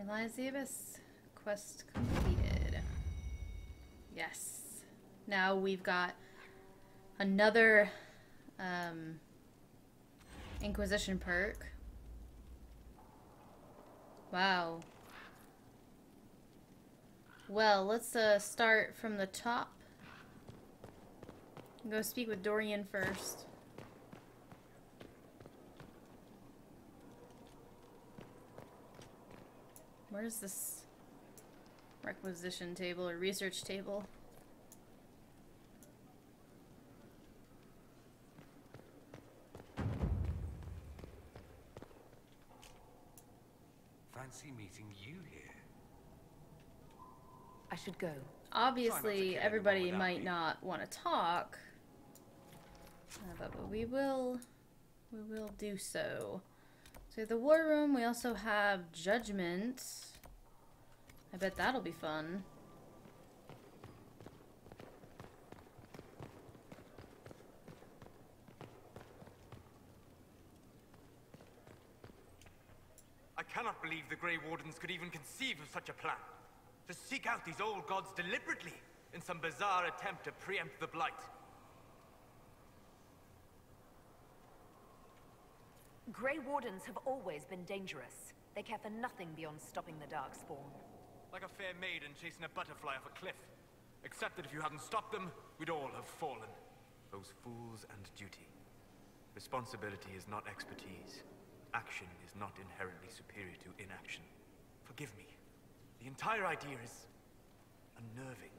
Lies the Abyss. Quest completed. Yes. Now we've got another Inquisition perk. Wow. Well, let's start from the top. Go speak with Dorian first. Where's this requisition table or research table? Fancy meeting you here. I should go. Obviously, everybody might not want to talk, but we will do so. So the war room. We also have judgment. I bet that'll be fun. I cannot believe the Grey Wardens could even conceive of such a plan. To seek out these old gods deliberately in some bizarre attempt to preempt the Blight. Grey Wardens have always been dangerous. They care for nothing beyond stopping the Darkspawn. Like a fair maiden chasing a butterfly off a cliff. Except that if you hadn't stopped them, we'd all have fallen. Those fools and duty. Responsibility is not expertise. Action is not inherently superior to inaction. Forgive me. The entire idea is unnerving.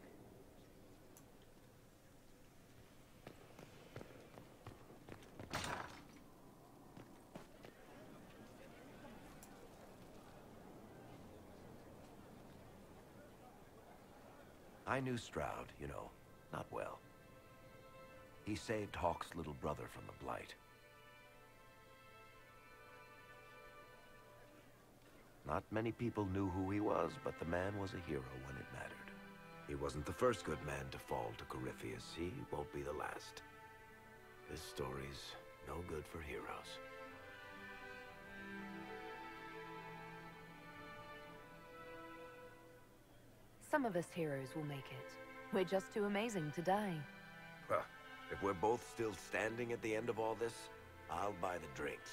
I knew Stroud, you know, not well. He saved Hawk's little brother from the Blight. Not many people knew who he was, but the man was a hero when it mattered. He wasn't the first good man to fall to Corypheus. He won't be the last. This story's no good for heroes. Some of us heroes will make it. We're just too amazing to die. Well, if we're both still standing at the end of all this, I'll buy the drinks.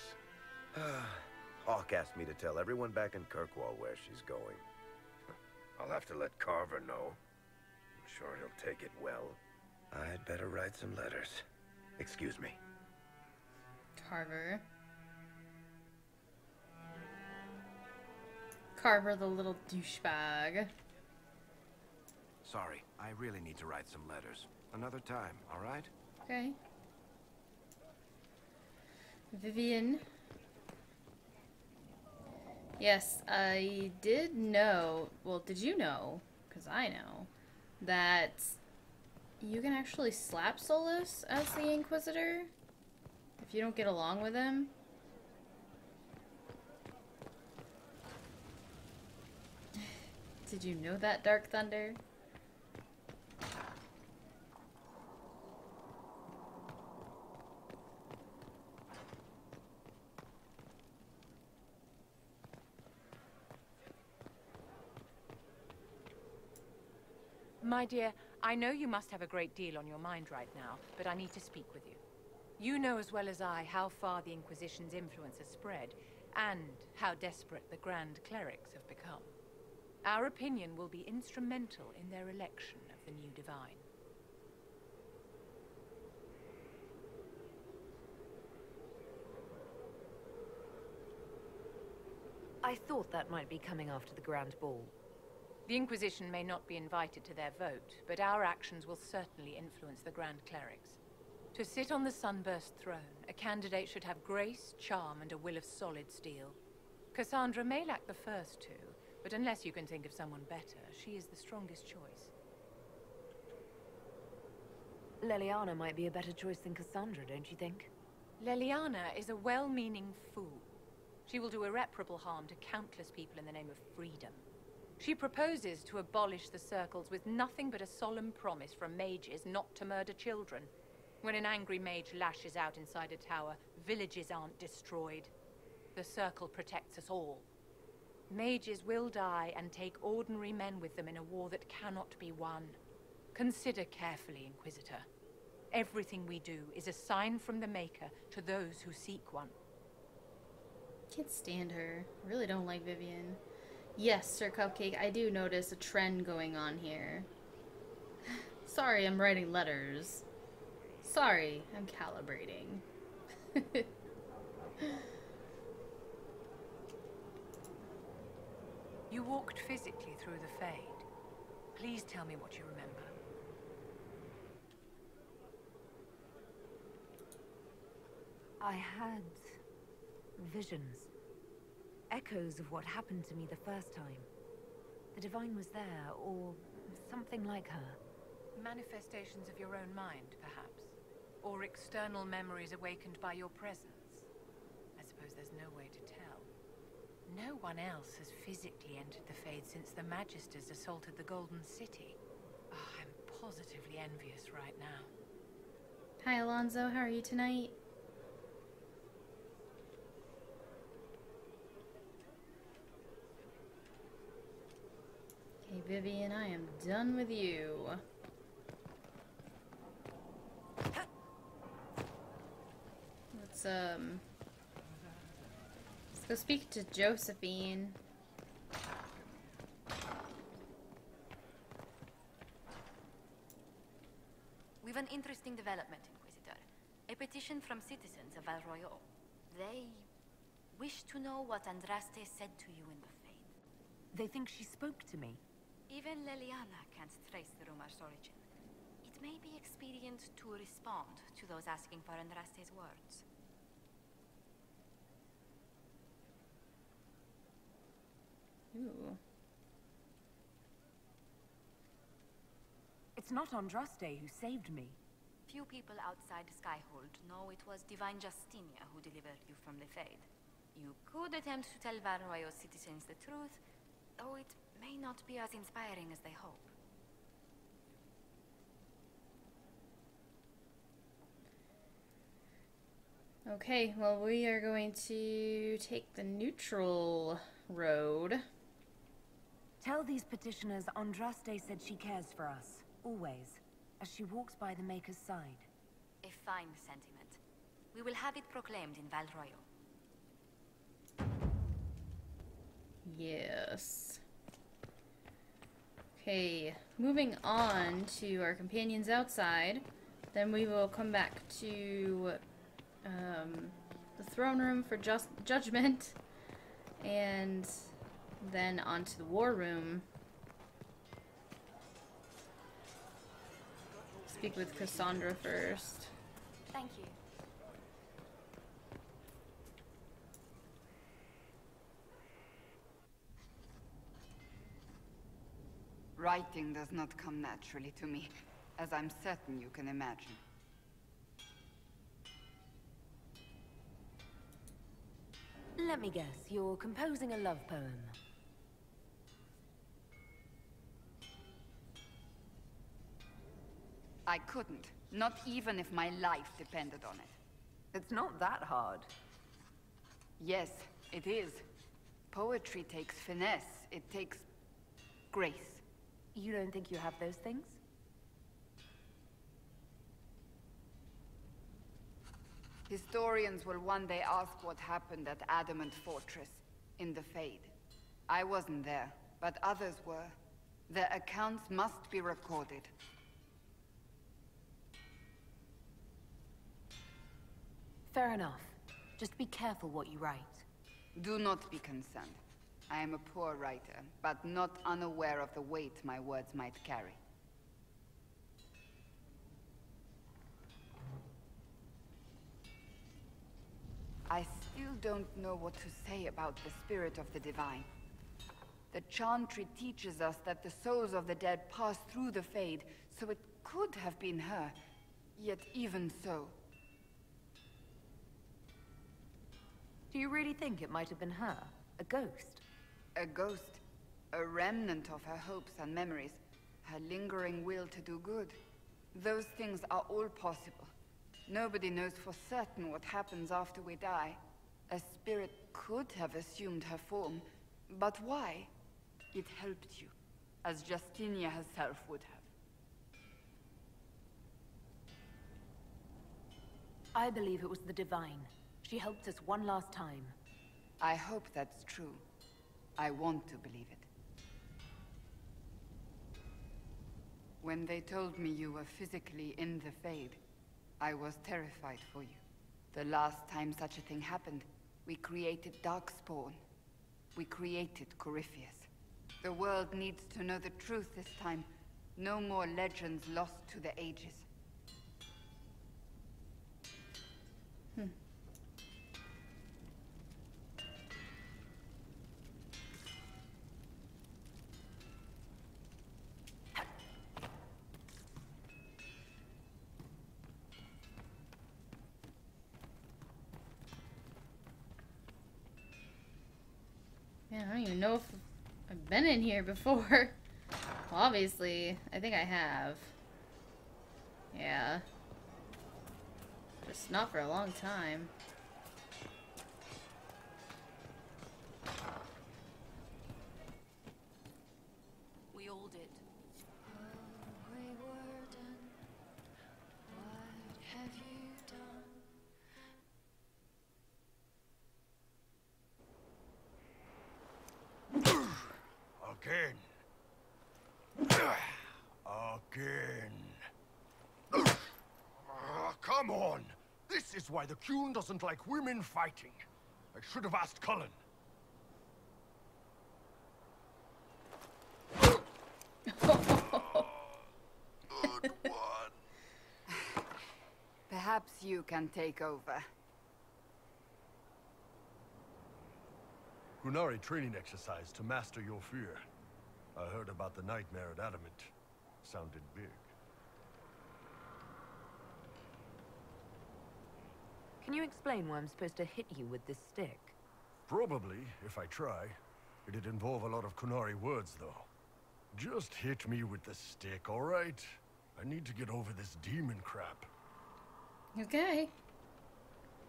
Hawk asked me to tell everyone back in Kirkwall where she's going. I'll have to let Carver know. I'm sure he'll take it well. I'd better write some letters. Excuse me. Carver. Carver, the little douchebag. Sorry, I really need to write some letters. Another time, all right? Okay. Vivian. Yes, I did know, well, did you know, because I know, that you can actually slap Solus as the Inquisitor if you don't get along with him? Did you know that, Dark Thunder? My dear, I know you must have a great deal on your mind right now, but I need to speak with you. You know as well as I how far the Inquisition's influence has spread, and how desperate the Grand Clerics have become. Our opinion will be instrumental in their election of the new Divine. I thought that might be coming after the Grand Ball. The Inquisition may not be invited to their vote, but our actions will certainly influence the Grand Clerics. To sit on the Sunburst throne, a candidate should have grace, charm, and a will of solid steel. Cassandra may lack the first two, but unless you can think of someone better, she is the strongest choice. Leliana might be a better choice than Cassandra, don't you think? Leliana is a well-meaning fool. She will do irreparable harm to countless people in the name of freedom. She proposes to abolish the circles with nothing but a solemn promise from mages not to murder children. When an angry mage lashes out inside a tower, villages aren't destroyed. The circle protects us all. Mages will die and take ordinary men with them in a war that cannot be won. Consider carefully, Inquisitor. Everything we do is a sign from the Maker to those who seek one. Can't stand her. Really don't like Vivian. Yes, Sir Cupcake, I do notice a trend going on here. Sorry, I'm writing letters. Sorry, I'm calibrating. You walked physically through the Fade. Please tell me what you remember. I had visions. Echoes of what happened to me the first time. The Divine was there, or something like her. Manifestations of your own mind, perhaps? Or external memories awakened by your presence? I suppose there's no way to tell. No one else has physically entered the Fade since the Magisters assaulted the Golden City. Oh, I'm positively envious right now. Hi, Alonzo. How are you tonight? Okay, Vivian, I am done with you. Let's go speak to Josephine. We've an interesting development, Inquisitor. A petition from citizens of Val Royeaux. They wish to know what Andraste said to you in the Fade. They think she spoke to me. Even Leliana can't trace the rumor's origin. It may be expedient to respond to those asking for Andraste's words. Ooh. It's not Andraste who saved me. Few people outside Skyhold know it was Divine Justinia who delivered you from the Fade. You could attempt to tell Val Royeaux citizens the truth, though it may not be as inspiring as they hope. Okay, well, we are going to take the neutral road. Tell these petitioners Andraste said she cares for us, always, as she walks by the Maker's side. A fine sentiment. We will have it proclaimed in Val Royeaux. Yes. Okay, moving on to our companions outside. Then we will come back to the throne room for judgment, and then on to the war room. Speak with Cassandra first. Thank you. Writing does not come naturally to me, as I'm certain you can imagine. Let me guess, you're composing a love poem. I couldn't, not even if my life depended on it. It's not that hard. Yes, it is. Poetry takes finesse, it takes grace. You don't think you have those things? Historians will one day ask what happened at Adamant Fortress, in the Fade. I wasn't there, but others were. Their accounts must be recorded. Fair enough. Just be careful what you write. Do not be concerned. I am a poor writer, but not unaware of the weight my words might carry. I still don't know what to say about the spirit of the Divine. The Chantry teaches us that the souls of the dead pass through the Fade, so it could have been her. Yet even so... Do you really think it might have been her? A ghost? A ghost. A remnant of her hopes and memories. Her lingering will to do good. Those things are all possible. Nobody knows for certain what happens after we die. A spirit could have assumed her form, But why? It helped you, as Justinia herself would have. I believe it was the Divine. She helped us one last time. I hope that's true. I want to believe it. When they told me you were physically in the Fade, I was terrified for you. The last time such a thing happened, we created Darkspawn. We created Corypheus. The world needs to know the truth this time. No more legends lost to the ages. Yeah, I don't even know if I've been in here before. Well, obviously, I think I have. Yeah. Just not for a long time. We all did. What have you done? Again. Come on! This is why the Qun doesn't like women fighting. I should have asked Cullen. Good one. Perhaps you can take over. Qunari training exercise to master your fear. I heard about the nightmare at Adamant. Sounded big. Can you explain why I'm supposed to hit you with this stick? Probably, if I try. It'd involve a lot of Qunari words, though. Just hit me with the stick, all right? I need to get over this demon crap. Okay.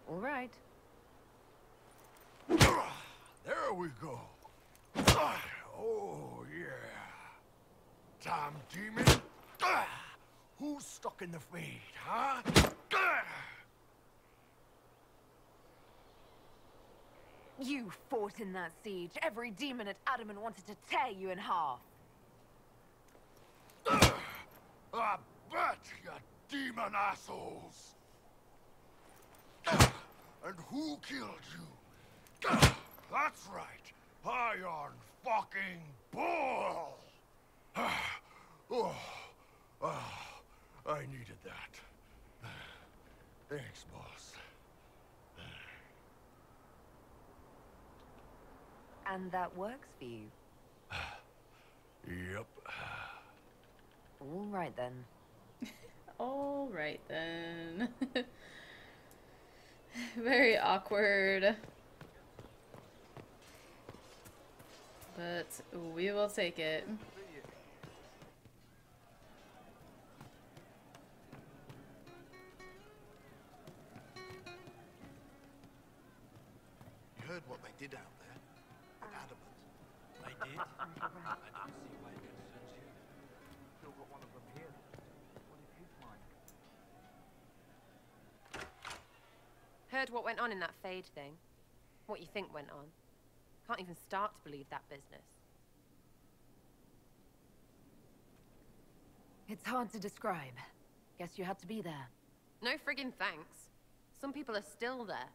All right. There we go. Oh, yeah. Damn demon. Who's stuck in the Fade, huh? You fought in that siege. Every demon at Adamant wanted to tear you in half. I bet, you demon assholes. And who killed you? That's right. Iron fucking Bull. I needed that. Thanks, boss. And that works for you. Yep. All right, then. All right, then. Very awkward. But we will take it. You heard what they did out there at Adamant. They did? I don't see why it concerns you. Still got one of them here. What is his mind? Heard what went on in that Fade thing? What you think went on? Can't even start to believe that business. It's hard to describe. Guess you had to be there. No friggin' thanks. Some people are still there.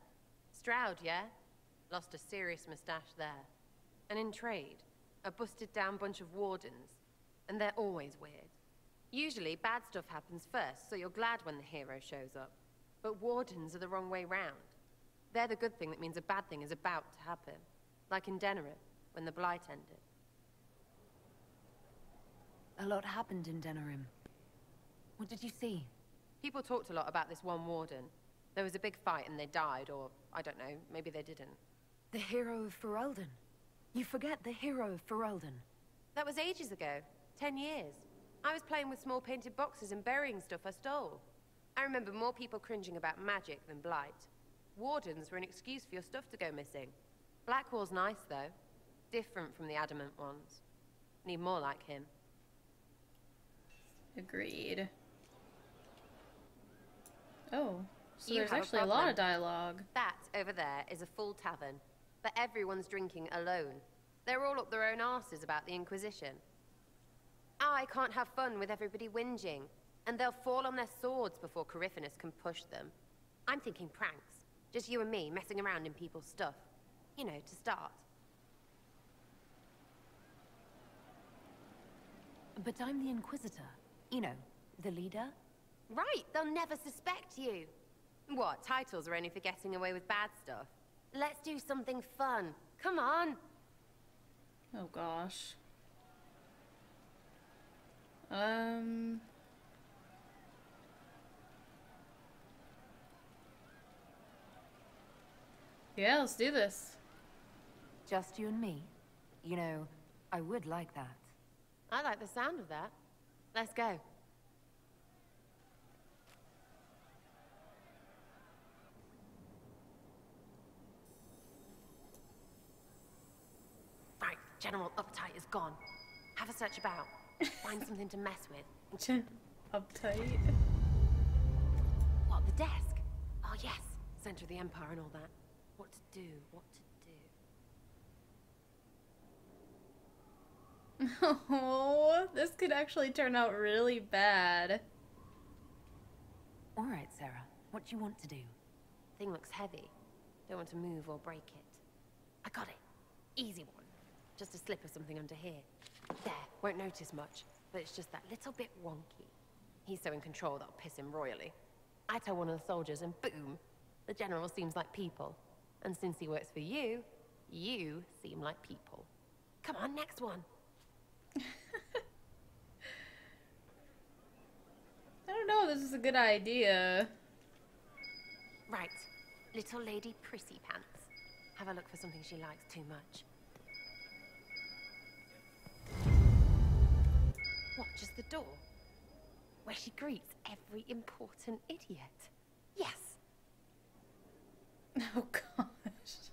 Stroud, yeah? Lost a serious mustache there. And in trade, a busted down bunch of wardens. And they're always weird. Usually, bad stuff happens first, so you're glad when the hero shows up. But wardens are the wrong way round. They're the good thing that means a bad thing is about to happen. Like in Denerim, when the Blight ended. A lot happened in Denerim. What did you see? People talked a lot about this one warden. There was a big fight and they died, or, I don't know, maybe they didn't. The hero of Ferelden. You forget the hero of Ferelden. That was ages ago. 10 years. I was playing with small painted boxes and burying stuff I stole. I remember more people cringing about magic than Blight. Wardens were an excuse for your stuff to go missing. Blackwall's nice, though. different from the adamant ones. Need more like him. Agreed. Oh, so You there's have a actually a lot of dialogue. That, over there, is a full tavern. But everyone's drinking alone. They're all up their own arses about the Inquisition. I can't have fun with everybody whinging. And they'll fall on their swords before Corypheus can push them. I'm thinking pranks. Just you and me messing around in people's stuff. You know, to start. But I'm the Inquisitor. You know, the leader. Right, they'll never suspect you. What, titles are only for getting away with bad stuff? Let's do something fun. Come on. Oh gosh. Yeah, let's do this. Just you and me? You know, I would like that. I like the sound of that. Let's go. Right, general uptight is gone. Have a search about. Find something to mess with. Uptight. What, the desk? Oh yes, center of the Empire and all that. What to do, what to do. Oh, this could actually turn out really bad. All right, Sarah. What do you want to do? Thing looks heavy. Don't want to move or break it. I got it. Easy one. Just a slip of something under here. There, won't notice much, but it's just that little bit wonky. He's so in control that'll piss him royally. I tell one of the soldiers and boom, the general seems like people. And since he works for you, you seem like people. Come on, next one. I don't know if this is a good idea. Right, little lady prissy pants. Have a look for something she likes too much. What, just the door? Where she greets every important idiot. Yes. Oh gosh.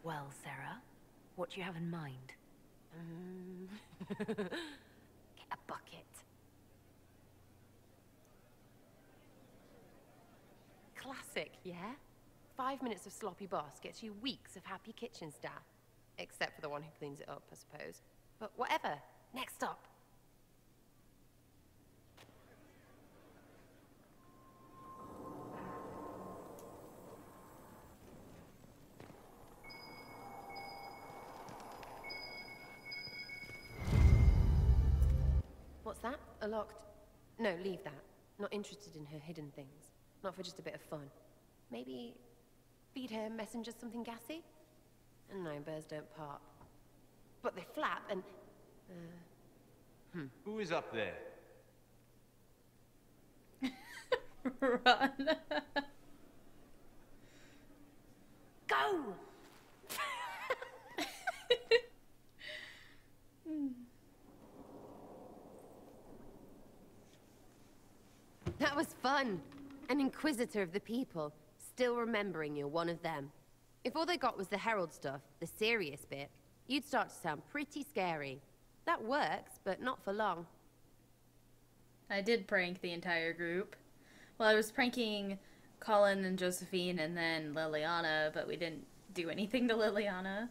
Well, Sarah, what do you have in mind? Get a bucket. Classic, yeah? 5 minutes of sloppy boss gets you weeks of happy kitchen staff. Except for the one who cleans it up, I suppose. But whatever. Next up. What's that? A locked... No, leave that. Not interested in her hidden things. Not for just a bit of fun. Maybe... feed her messengers something gassy? No, bears don't part. But they flap and... Who is up there? Run. Go! That was fun. An Inquisitor of the people, still remembering you're one of them. If all they got was the Herald stuff, the serious bit, you'd start to sound pretty scary. That works, but not for long. I did prank the entire group. Well, I was pranking Colin and Josephine and then Liliana, but we didn't do anything to Liliana.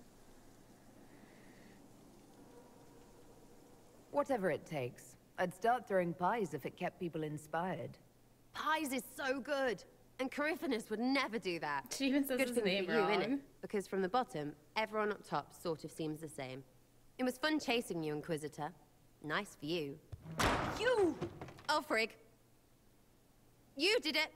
Whatever it takes. I'd start throwing pies if it kept people inspired. Pies is so good! And Corypheus would never do that. She even says Good his thing name for you, wrong. innit? Because from the bottom, everyone up top sort of seems the same. It was fun chasing you, Inquisitor. Nice for you. You! Oh, frig. You did it!